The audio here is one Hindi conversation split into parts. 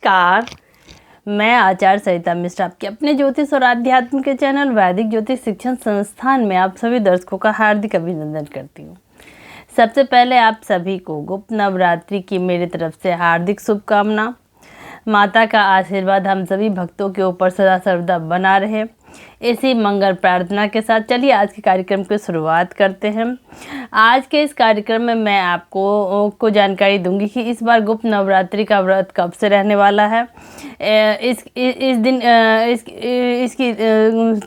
कार मैं आचार्य सरिता मिश्रा आपके अपने ज्योतिष और आध्यात्म के चैनल वैदिक ज्योतिष शिक्षण संस्थान में आप सभी दर्शकों का हार्दिक अभिनंदन करती हूँ। सबसे पहले आप सभी को गुप्त नवरात्रि की मेरी तरफ से हार्दिक शुभकामना। माता का आशीर्वाद हम सभी भक्तों के ऊपर सदा सर्वदा बना रहे, इसी मंगल प्रार्थना के साथ चलिए आज के कार्यक्रम की शुरुआत करते हैं। आज के इस कार्यक्रम में मैं आपको जानकारी दूंगी कि इस बार गुप्त नवरात्रि का व्रत कब से रहने वाला है, इस दिन इसकी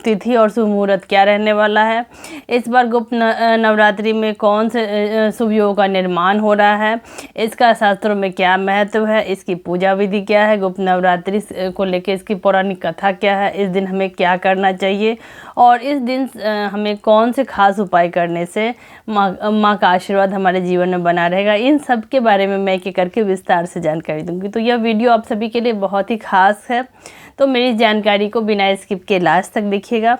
तिथि और शुभ मुहूर्त क्या रहने वाला है, इस बार गुप्त नवरात्रि में कौन से शुभ योग का निर्माण हो रहा है, इसका शास्त्रों में क्या महत्व है, इसकी पूजा विधि क्या है, गुप्त नवरात्रि को लेकर इसकी पौराणिक कथा क्या है, इस दिन हमें क्या करना चाहिए और इस दिन हमें कौन से खास उपाय करने से माँ का आशीर्वाद हमारे जीवन में बना रहेगा, इन सब के बारे में मैं एक करके विस्तार से जानकारी दूंगी। तो यह वीडियो आप सभी के लिए बहुत ही खास है, तो मेरी जानकारी को बिना स्किप के लास्ट तक देखिएगा।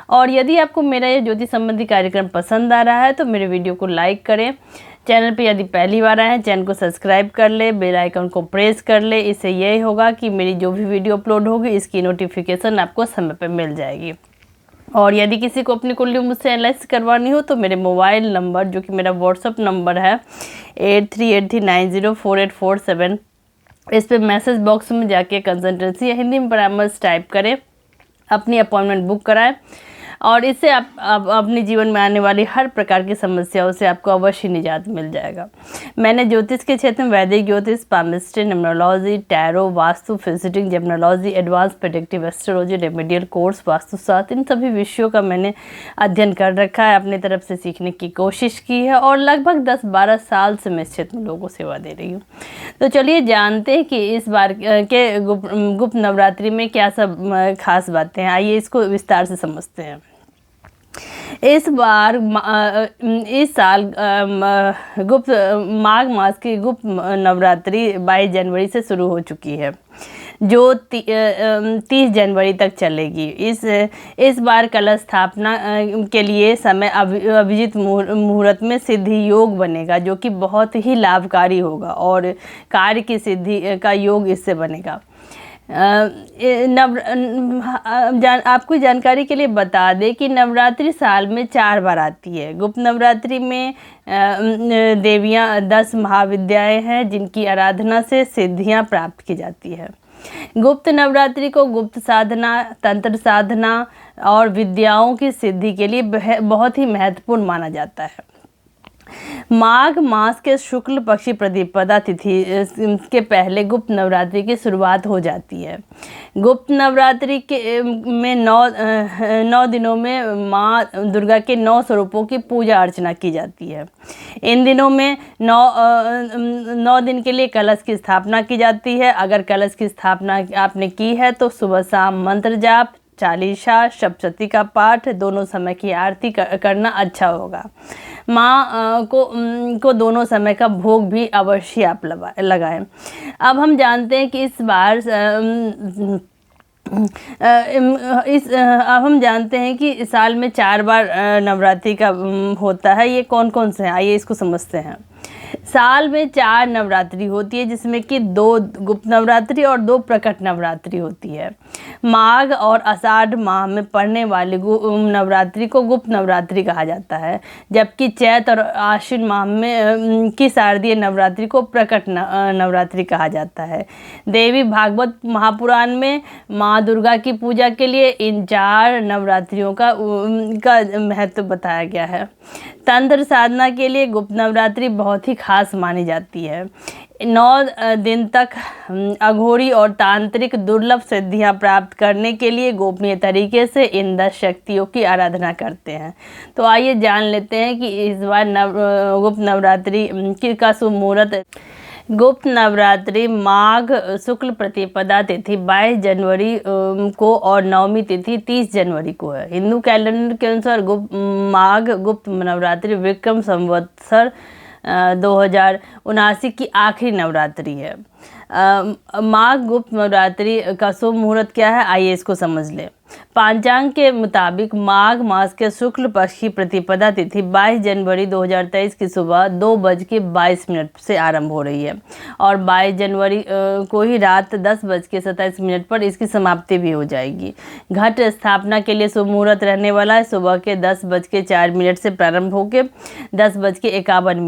और यदि आपको मेरा ये ज्योतिष संबंधी कार्यक्रम पसंद आ रहा है तो मेरे वीडियो को लाइक करें, चैनल पे यदि पहली बार आए हैं चैनल को सब्सक्राइब कर ले, बेल आइकन को प्रेस कर ले। इससे यही होगा कि मेरी जो भी वीडियो अपलोड होगी इसकी नोटिफिकेशन आपको समय पर मिल जाएगी। और यदि किसी को अपनी कुंडली मुझसे एनालाइज करवानी हो तो मेरे मोबाइल नंबर, जो कि मेरा व्हाट्सअप नंबर है 8383904847, इस पर मैसेज बॉक्स में जाके कंसल्टेंसी या हिंदी में परामर्श टाइप करें, अपनी अपॉइंटमेंट बुक कराएं और इससे आप अपने जीवन में आने वाली हर प्रकार की समस्याओं से आपको अवश्य निजात मिल जाएगा। मैंने ज्योतिष के क्षेत्र में वैदिक ज्योतिष, पामिस्ट्री, न्यूमरोलॉजी, टैरो, वास्तु, फिजिटिंग, gemology, advance predictive astrology, remedial course, vastu shastra, इन सभी विषयों का मैंने अध्ययन कर रखा है, अपनी तरफ से सीखने की कोशिश की है और लगभग 10-12 साल से मैं इस क्षेत्र में लोगों को सेवा दे रही हूँ। तो चलिए जानते हैं कि इस बार के गुप्त नवरात्रि में क्या सब खास बातें हैं, आइए इसको विस्तार से समझते हैं। इस साल गुप्त माघ मास की गुप्त नवरात्रि 22 जनवरी से शुरू हो चुकी है, जो 30 जनवरी तक चलेगी। इस बार कलश स्थापना के लिए समय अभिजीत मुहूर्त में सिद्धि योग बनेगा, जो कि बहुत ही लाभकारी होगा और कार्य की सिद्धि का योग इससे बनेगा। आपको जानकारी के लिए बता दें कि नवरात्रि साल में 4 बार आती है। गुप्त नवरात्रि में देवियाँ 10 महाविद्याएं हैं जिनकी आराधना से सिद्धियां प्राप्त की जाती है। गुप्त नवरात्रि को गुप्त साधना, तंत्र साधना और विद्याओं की सिद्धि के लिए बहुत ही महत्वपूर्ण माना जाता है। माघ मास के शुक्ल पक्षी प्रतिपदा तिथि के पहले गुप्त नवरात्रि की शुरुआत हो जाती है। गुप्त नवरात्रि के में 9 दिनों में माँ दुर्गा के 9 स्वरूपों की पूजा अर्चना की जाती है। इन दिनों में 9 दिन के लिए कलश की स्थापना की जाती है। अगर कलश की स्थापना आपने की है तो सुबह शाम मंत्र जाप, चालीसा, सप्तशती का पाठ, दोनों समय की आरती करना अच्छा होगा। माँ को दोनों समय का भोग भी अवश्य आप लगाएं। अब हम जानते हैं कि अब हम जानते हैं कि साल में 4 बार नवरात्रि का होता है। ये कौन कौन से हैं, आइए इसको समझते हैं। साल में 4 नवरात्रि होती है, जिसमें कि 2 गुप्त नवरात्रि और 2 प्रकट नवरात्रि होती है। माघ और आषाढ़ माह में पड़ने वाली नवरात्रि को गुप्त नवरात्रि कहा जाता है, जबकि चैत और आश्विन माह में की शारदीय नवरात्रि को प्रकट नवरात्रि कहा जाता है। देवी भागवत महापुराण में माँ दुर्गा की पूजा के लिए इन 4 नवरात्रियों का महत्व बताया गया है। तंत्र साधना के लिए गुप्त नवरात्रि बहुत ही खास मानी जाती है। 9 दिन तक अघोरी और तांत्रिक दुर्लभ सिद्धियां प्राप्त करने के लिए गोपनीय तरीके से इन 10 शक्तियों की आराधना करते हैं। तो आइए जान लेते हैं कि इस बार गुप्त नवरात्रि का शुभ मुहूर्त। गुप्त नवरात्रि माघ शुक्ल प्रतिपदा तिथि 22 जनवरी को और नवमी तिथि 30 जनवरी को है। हिंदू कैलेंडर के अनुसार माघ गुप्त नवरात्रि विक्रम संवत्सर 2079 की आखिरी नवरात्रि है। माघ गुप्त नवरात्रि का शुभ मुहूर्त क्या है, आइए इसको समझ लें। पांचांग के मुताबिक माघ मास के शुक्ल पक्ष की प्रतिपदा तिथि 22 जनवरी 2023 की सुबह 2:22 से आरंभ हो रही है और 22 जनवरी को ही रात 10:27 पर इसकी समाप्ति भी हो जाएगी। घट स्थापना के लिए शुभ मुहूर्त रहने वाला है सुबह के 10:04 से प्रारंभ होकर 10:51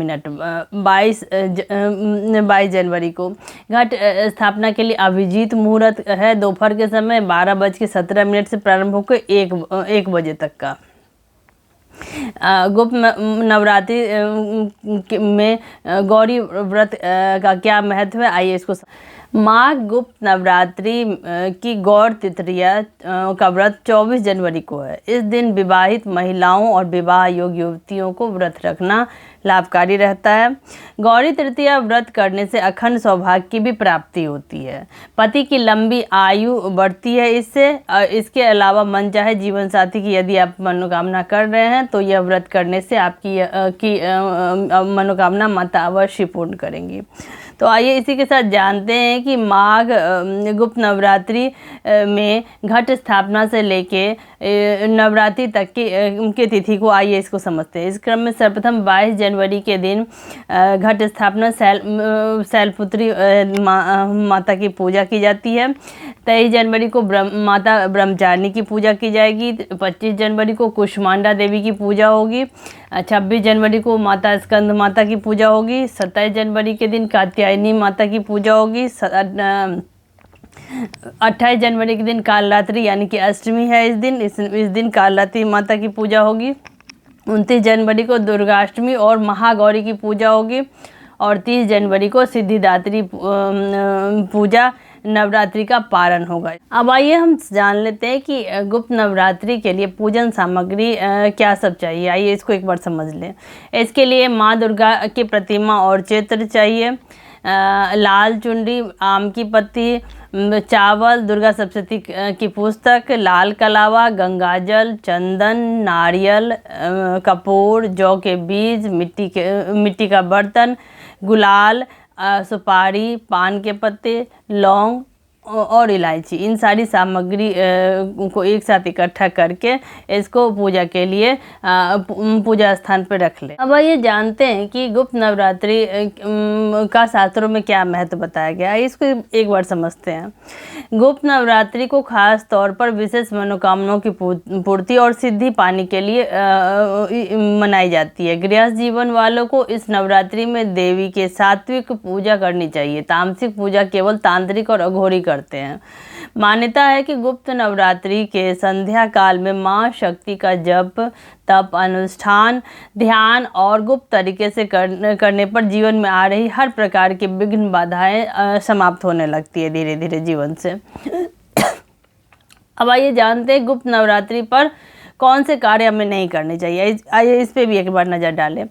22 जनवरी को। घट स्थापना के लिए अभिजीत मुहूर्त है दोपहर के समय 12:17 से प्रारंभ होकर 1 बजे तक का। गुप्त नवरात्रि में गौरी व्रत का क्या महत्व है, आइए इसको। माघ गुप्त नवरात्रि की गौर तृतीया का व्रत 24 जनवरी को है। इस दिन विवाहित महिलाओं और विवाह योग्य युवतियों को व्रत रखना लाभकारी रहता है। गौरी तृतीया व्रत करने से अखंड सौभाग्य की भी प्राप्ति होती है, पति की लंबी आयु बढ़ती है इसके अलावा मनचाहे जीवन साथी की यदि आप मनोकामना कर रहे हैं तो यह व्रत करने से आपकी मनोकामना माता अवश्य पूर्ण करेंगी। तो आइए इसी के साथ जानते हैं कि माघ गुप्त नवरात्रि में घट स्थापना से लेके नवरात्रि तक की तिथि को आइए इसको समझते हैं। इस क्रम में सर्वप्रथम 22 जनवरी के दिन घट स्थापना शैलपुत्री माता की पूजा की जाती है। 23 जनवरी को माता ब्रह्मचारिणी की पूजा की जाएगी। 25 जनवरी को कुष्मांडा देवी की पूजा होगी। 26 जनवरी को माता स्कंद माता की पूजा होगी। 27 जनवरी के दिन कात्यायनी माता की पूजा होगी। 28 जनवरी के दिन कालरात्रि यानी कि अष्टमी है। इस दिन कालरात्रि माता की पूजा होगी। 29 जनवरी को दुर्गाष्टमी और महागौरी की पूजा होगी और 30 जनवरी को सिद्धिदात्री पूजा नवरात्रि का पारण होगा। अब आइए हम जान लेते हैं कि गुप्त नवरात्रि के लिए पूजन सामग्री क्या सब चाहिए, आइए इसको एक बार समझ लें। इसके लिए माँ दुर्गा की प्रतिमा और चित्र चाहिए, लाल चुनरी, आम की पत्ती, चावल, दुर्गा सप्तशती की पुस्तक, लाल कलावा, गंगाजल, चंदन, नारियल, कपूर, जौ के बीज, मिट्टी का बर्तन, गुलाल, सुपारी, पान के पत्ते, लौंग और इलायची, इन सारी सामग्री को एक साथ इकट्ठा करके इसको पूजा के लिए पूजा स्थान पर रख लें। अब ये जानते हैं कि गुप्त नवरात्रि का शास्त्रों में क्या महत्व बताया गया है, इसको एक बार समझते हैं। गुप्त नवरात्रि को खास तौर पर विशेष मनोकामनाओं की पूर्ति और सिद्धि पाने के लिए मनाई जाती है। गृहस्थ जीवन वालों को इस नवरात्रि में देवी के सात्विक पूजा करनी चाहिए। तामसिक पूजा केवल तांत्रिक और अघोरी करते हैं। मान्यता है कि गुप्त नवरात्रि के संध्या काल में मां शक्ति का जप, तप, अनुष्ठान, ध्यान और गुप्त तरीके से करने पर जीवन में आ रही हर प्रकार की विघ्न बाधाएं समाप्त होने लगती है धीरे धीरे जीवन से। अब आइए जानते हैं गुप्त नवरात्रि पर कौन से कार्य हमें नहीं करने चाहिए, आइए इस पे भी एक बार नज़र डालें।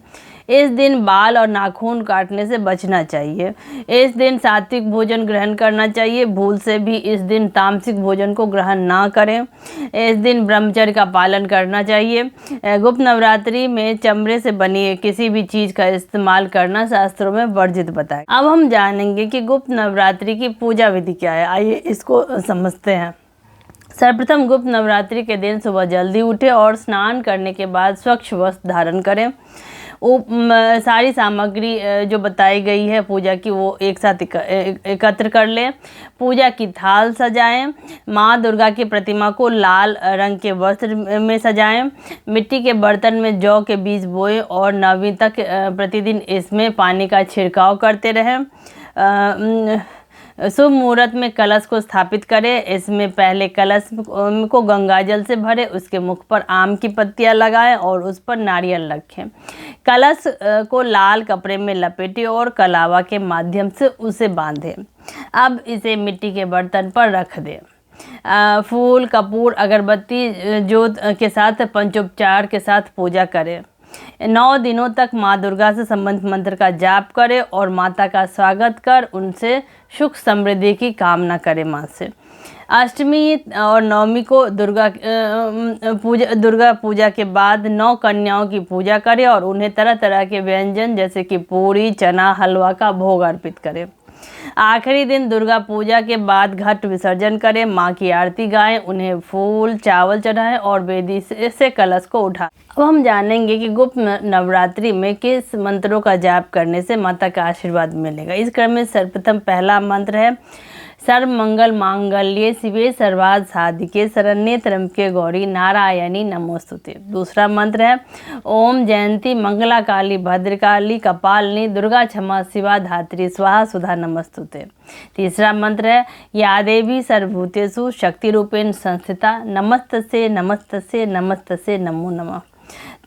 इस दिन बाल और नाखून काटने से बचना चाहिए। इस दिन सात्विक भोजन ग्रहण करना चाहिए। भूल से भी इस दिन तामसिक भोजन को ग्रहण ना करें। इस दिन ब्रह्मचर्य का पालन करना चाहिए। गुप्त नवरात्रि में चमड़े से बनी किसी भी चीज़ का इस्तेमाल करना शास्त्रों में वर्जित बताया। अब हम जानेंगे कि गुप्त नवरात्रि की पूजा विधि क्या है, आइए इसको समझते हैं। सर्वप्रथम गुप्त नवरात्रि के दिन सुबह जल्दी उठें और स्नान करने के बाद स्वच्छ वस्त्र धारण करें। सारी सामग्री जो बताई गई है पूजा की वो एक साथ एकत्र कर लें। पूजा की थाल सजाएं। माँ दुर्गा की प्रतिमा को लाल रंग के वस्त्र में सजाएं। मिट्टी के बर्तन में जौ के बीज बोएं और 9वीं तक प्रतिदिन इसमें पानी का छिड़काव करते रहें। शुभ मुहूर्त में कलश को स्थापित करें। इसमें पहले कलश को गंगाजल से भरें, उसके मुख पर आम की पत्तियां लगाएं और उस पर नारियल रखें। कलश को लाल कपड़े में लपेटें और कलावा के माध्यम से उसे बांधें। अब इसे मिट्टी के बर्तन पर रख दें। फूल, कपूर, अगरबत्ती, जोत के साथ पंचोपचार के साथ पूजा करें। 9 दिनों तक माँ दुर्गा से संबंधित मंत्र का जाप करें और माता का स्वागत कर उनसे सुख समृद्धि की कामना करें माँ से। अष्टमी और नवमी को दुर्गा पूजा के बाद 9 कन्याओं की पूजा करें और उन्हें तरह तरह के व्यंजन जैसे कि पूरी, चना, हलवा का भोग अर्पित करें। आखिरी दिन दुर्गा पूजा के बाद घट विसर्जन करें, माँ की आरती गाएं, उन्हें फूल चावल चढ़ाएं और वेदी से कलश को उठाएं। अब हम जानेंगे कि गुप्त नवरात्रि में किस मंत्रों का जाप करने से माता का आशीर्वाद मिलेगा। इस क्रम में सर्वप्रथम पहला मंत्र है सर्वमंगल मांगल्ये शिवे सर्वार्थ साधिके शरण्ये त्र्यंबके गौरी नारायणी नमोस्तुते। दूसरा मंत्र है ओम जयंती मंगला काली भद्रकाली कपालिनी दुर्गा क्षमा शिवा धात्री स्वाहा सुधा नमस्तुते। तीसरा मंत्र है या देवी सर्वभूतेषु शक्ति रूपेण संस्थिता नमस्तस्ये नमस्तस्ये नमस्तस्ये नमो नमः।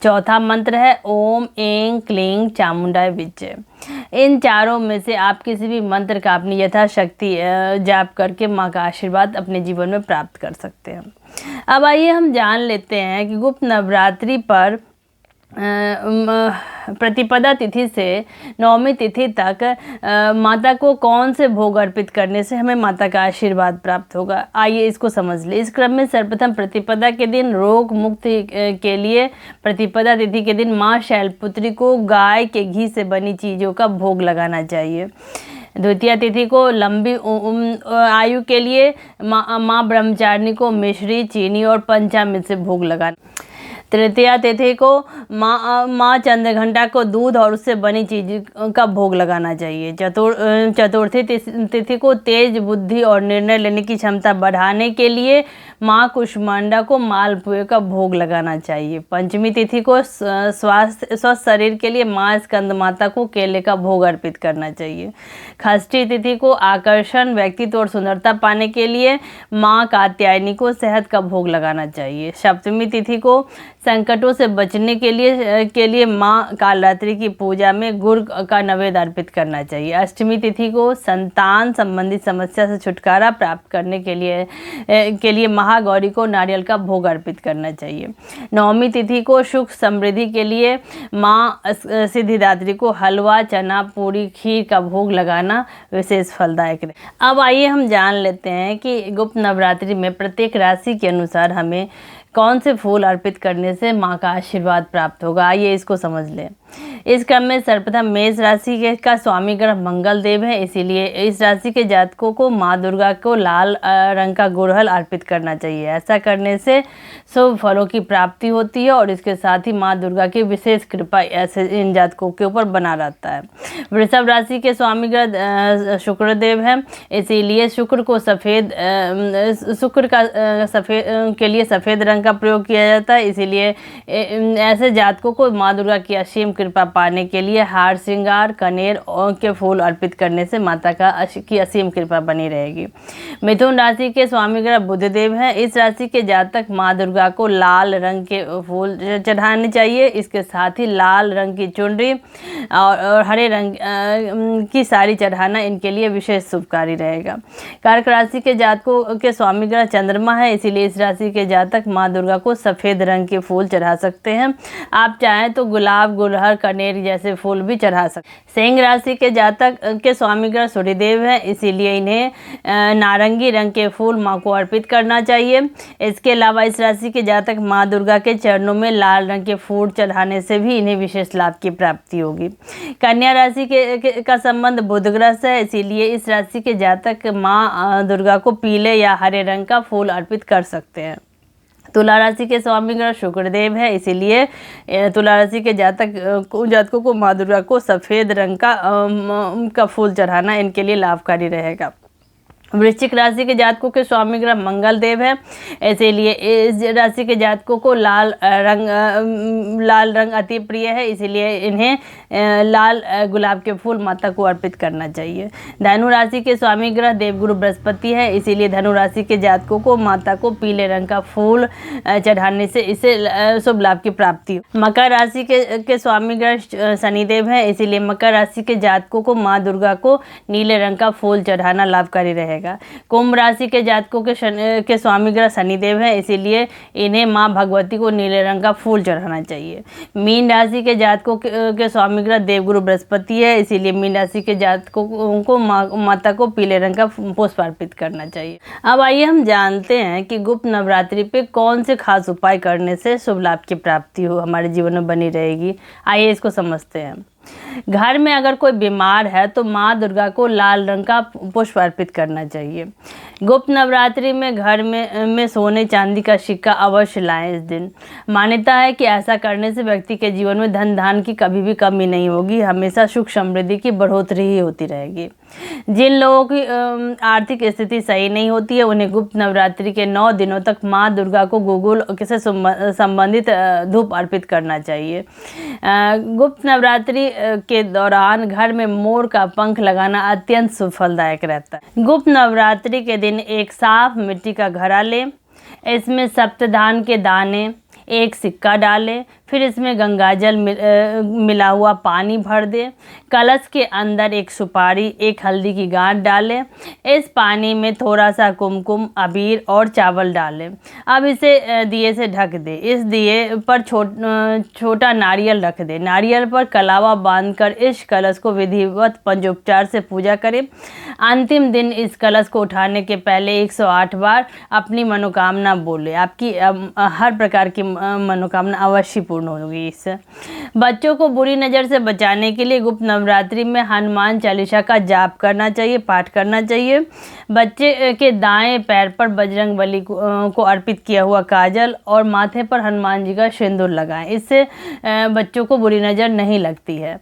चौथा मंत्र है ओम ऐं क्लीं चामुंडाय विच्चे। इन चारों में से आप किसी भी मंत्र का अपनी यथाशक्ति जाप करके माँ का आशीर्वाद अपने जीवन में प्राप्त कर सकते हैं। अब आइए हम जान लेते हैं कि गुप्त नवरात्रि पर प्रतिपदा तिथि से नवमी तिथि तक माता को कौन से भोग अर्पित करने से हमें माता का आशीर्वाद प्राप्त होगा। आइए इसको समझ ले। इस क्रम में सर्वप्रथम प्रतिपदा के दिन रोग मुक्ति के लिए प्रतिपदा तिथि के दिन माँ शैलपुत्री को गाय के घी से बनी चीज़ों का भोग लगाना चाहिए। द्वितीय तिथि को लंबी आयु के लिए माँ ब्रह्मचारिणी को मिश्री चीनी और पंचामृत से भोग लगाना। तृतीया तिथि को माँ चंद्रघंटा को दूध और उससे बनी चीज का भोग लगाना चाहिए। चतुर्थी तिथि को तेज बुद्धि और निर्णय लेने की क्षमता बढ़ाने के लिए माँ कुष्मांडा को मालपुए का भोग लगाना चाहिए। पंचमी तिथि को स्वस्थ शरीर के लिए माँ स्कंद माता को केले का भोग अर्पित करना चाहिए। षष्ठी तिथि को आकर्षण व्यक्तित्व और सुंदरता पाने के लिए माँ कात्यायनी को शहद का भोग लगाना चाहिए। सप्तमी तिथि को संकटों से बचने के लिए माँ कालरात्रि की पूजा में गुड़ का नैवेद्य अर्पित करना चाहिए। अष्टमी तिथि को संतान संबंधी समस्या से छुटकारा प्राप्त करने के लिए महागौरी को नारियल का भोग अर्पित करना चाहिए। नवमी तिथि को सुख समृद्धि के लिए माँ सिद्धिदात्री को हलवा चना पूरी खीर का भोग लगाना विशेष फलदायक है। अब आइए हम जान लेते हैं कि गुप्त नवरात्रि में प्रत्येक राशि के अनुसार हमें कौन से फूल अर्पित करने से माँ का आशीर्वाद प्राप्त होगा। आइए इसको समझ लें। इस क्रम में सर्वप्रथम मेष राशि का स्वामी ग्रह मंगल देव है, इसीलिए इस राशि के जातकों को माँ दुर्गा को लाल रंग का गुड़हल अर्पित करना चाहिए। ऐसा करने से शुभ फलों की प्राप्ति होती है और इसके साथ ही माँ दुर्गा की विशेष कृपा ऐसे इन जातकों के ऊपर बना रहता है। वृषभ राशि के स्वामी ग्रह शुक्रदेव है, इसीलिए शुक्र के लिए सफ़ेद रंग का प्रयोग किया जाता है। इसीलिए ऐसे जातकों को माँ दुर्गा की असीम कृपा पाने के लिए हार श्रृंगार कनेर के फूल अर्पित करने से माता की असीम कृपा बनी रहेगी। मिथुन राशि के स्वामी ग्रह बुधदेव हैं, इस राशि के जातक माँ दुर्गा को लाल रंग के फूल चढ़ाने चाहिए। इसके साथ ही लाल रंग की चुनरी और हरे रंग की साड़ी चढ़ाना इनके लिए विशेष शुभकारी रहेगा। कर्क राशि के जातकों के स्वामी ग्रह चंद्रमा है, इसीलिए इस राशि के जातक माँ दुर्गा को सफ़ेद रंग के फूल चढ़ा सकते हैं। आप चाहें तो गुलाब गुलहर कनेर जैसे फूल भी चढ़ा सकते हैं। सिंह राशि के जातक के स्वामी ग्रह सूर्यदेव हैं, इसीलिए इन्हें नारंगी रंग के फूल माँ को अर्पित करना चाहिए। इसके अलावा इस राशि के जातक माँ दुर्गा के चरणों में लाल रंग के फूल चढ़ाने से भी इन्हें विशेष लाभ की प्राप्ति होगी। कन्या राशि का संबंध बुध ग्रह से है, इसीलिए इस राशि के जातक माँ दुर्गा को पीले या हरे रंग का फूल अर्पित कर सकते हैं। तुला राशि के स्वामी ग्रह शुक्रदेव है, इसीलिए तुला राशि के जातकों को माँ दुर्गा को सफ़ेद रंग का फूल चढ़ाना इनके लिए लाभकारी रहेगा। वृश्चिक राशि के जातकों के स्वामी ग्रह मंगल देव है, इसीलिए इस राशि के जातकों को लाल रंग अति प्रिय है, इसीलिए इन्हें लाल गुलाब के फूल माता को अर्पित करना चाहिए। धनु राशि के स्वामी ग्रह देवगुरु बृहस्पति है, इसीलिए धनु राशि के जातकों को माता को पीले रंग का फूल चढ़ाने से इसे शुभ लाभ की प्राप्ति। मकर राशि के स्वामी ग्रह शनिदेव है, इसीलिए मकर राशि के जातकों को माँ दुर्गा को नीले रंग का फूल चढ़ाना लाभकारी रहेगा। कुंभ राशि के जातकों के स्वामी ग्रह शनिदेव है, इसीलिए इन्हें माँ भगवती को नीले रंग का फूल चढ़ाना चाहिए। मीन राशि के जातकों के स्वामी ग्रह देवगुरु बृहस्पति है, इसीलिए मीन राशि के जातकों को माता को पीले रंग का पुष्प अर्पित करना चाहिए। अब आइए हम जानते हैं कि गुप्त नवरात्रि पे कौन से खास उपाय करने से शुभ लाभ की प्राप्ति हमारे जीवन में बनी रहेगी। आइए इसको समझते हैं। घर में अगर कोई बीमार है तो माँ दुर्गा को लाल रंग का पुष्प अर्पित करना चाहिए। गुप्त नवरात्रि में घर में सोने चांदी का सिक्का अवश्य लाएं। इस दिन मान्यता है कि ऐसा करने से व्यक्ति के जीवन में धन धान की कभी भी कमी नहीं होगी, हमेशा सुख समृद्धि की बढ़ोतरी ही होती रहेगी। जिन लोगों की आर्थिक स्थिति सही नहीं होती है उन्हें गुप्त नवरात्रि के 9 दिनों तक माँ दुर्गा को गूगल से संबंधित धूप अर्पित करना चाहिए। गुप्त नवरात्रि के दौरान घर में मोर का पंख लगाना अत्यंत सुफलदायक रहता है। गुप्त नवरात्रि के दिन एक साफ मिट्टी का घड़ा लें, इसमें सप्तधान के दाने, एक सिक्का डालें, फिर इसमें गंगाजल मिला हुआ पानी भर दें। कलश के अंदर एक सुपारी, एक हल्दी की गांठ डालें। इस पानी में थोड़ा सा कुमकुम, अबीर और चावल डालें। अब इसे दिए से ढक दें। इस दिए पर छोटा नारियल रख दें। नारियल पर कलावा बांधकर इस कलश को विधिवत पंचोपचार से पूजा करें। अंतिम दिन इस कलश को उठाने के पहले 108 बार अपनी मनोकामना बोलें। आपकी हर प्रकार की मनोकामना अवश्य पूर्ण होगी। इससे बच्चों को बुरी नज़र से बचाने के लिए गुप्त नवरात्रि में हनुमान चालीसा का जाप करना चाहिए, पाठ करना चाहिए। बच्चे के दाएं पैर पर बजरंग बली को अर्पित किया हुआ काजल और माथे पर हनुमान जी का सिंदूर लगाएं। इससे बच्चों को बुरी नज़र नहीं लगती है।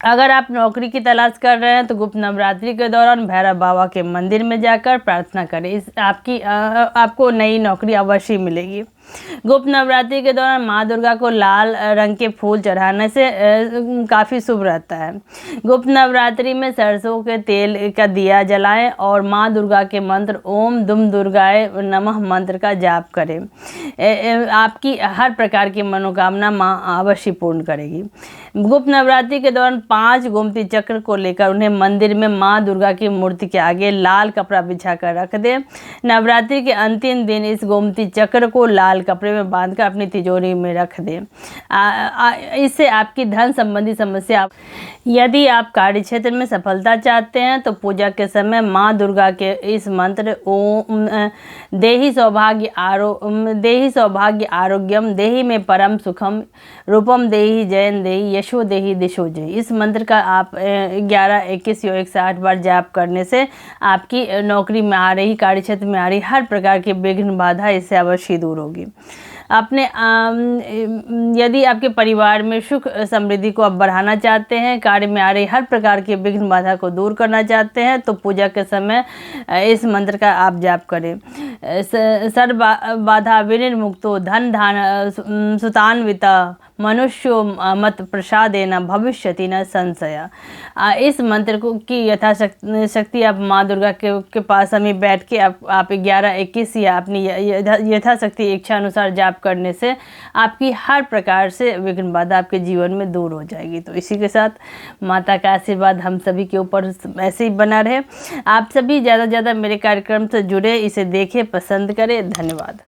अगर आप नौकरी की तलाश कर रहे हैं तो गुप्त नवरात्रि के दौरान भैरव बाबा के मंदिर में जाकर प्रार्थना करें। आपको नई नौकरी अवश्य मिलेगी। गुप्त नवरात्रि के दौरान माँ दुर्गा को लाल रंग के फूल चढ़ाने से काफ़ी शुभ रहता है। गुप्त नवरात्रि में सरसों के तेल का दिया जलाएं और माँ दुर्गा के मंत्र ओम दुम दुर्गाए नमः मंत्र का जाप करें। आपकी हर प्रकार की मनोकामना माँ अवश्य पूर्ण करेगी। गुप्त नवरात्रि के दौरान 5 गोमती चक्र को लेकर उन्हें मंदिर में माँ दुर्गा की मूर्ति के आगे लाल कपड़ा बिछाकर रख दें। नवरात्रि के अंतिम दिन इस गोमती चक्र को लाल कपड़े में बांधकर अपनी तिजोरी में रख दें। इससे आपकी धन संबंधी समस्या, यदि आप कार्य क्षेत्र में सफलता चाहते हैं तो पूजा के समय माँ दुर्गा के इस मंत्र ओम देहि सौभाग्य आरोग्यम देहि में परम सुखम रूपम देहि जयन देहि यशो देहि दिशो जय, इस मंत्र का आप 11, 21 या 108 बार जाप करने से आपकी नौकरी में आ रही, कार्य क्षेत्र में आ रही हर प्रकार की विघ्न बाधा इससे अवश्य दूर होगी। अपने यदि आपके परिवार में सुख समृद्धि को आप बढ़ाना चाहते हैं, कार्य में आ रही हर प्रकार की विघ्न बाधा को दूर करना चाहते हैं तो पूजा के समय इस मंत्र का आप जाप करें। सर्व बाधा विनिर्मुक्तो धन धान सुतान्विता मनुष्यो मत प्रसादेन भविष्यति न संशय। इस मंत्र को की यथाशक्ति आप माँ दुर्गा के पास हमें बैठ के आप 11, 21 या अपनी यथाशक्ति इच्छा अनुसार जाप करने से आपकी हर प्रकार से विघ्न बाधा आपके जीवन में दूर हो जाएगी। तो इसी के साथ माता का आशीर्वाद हम सभी के ऊपर ऐसे ही बना रहे। आप सभी ज़्यादा से ज़्यादा मेरे कार्यक्रम से जुड़े, इसे देखें, पसंद करें। धन्यवाद।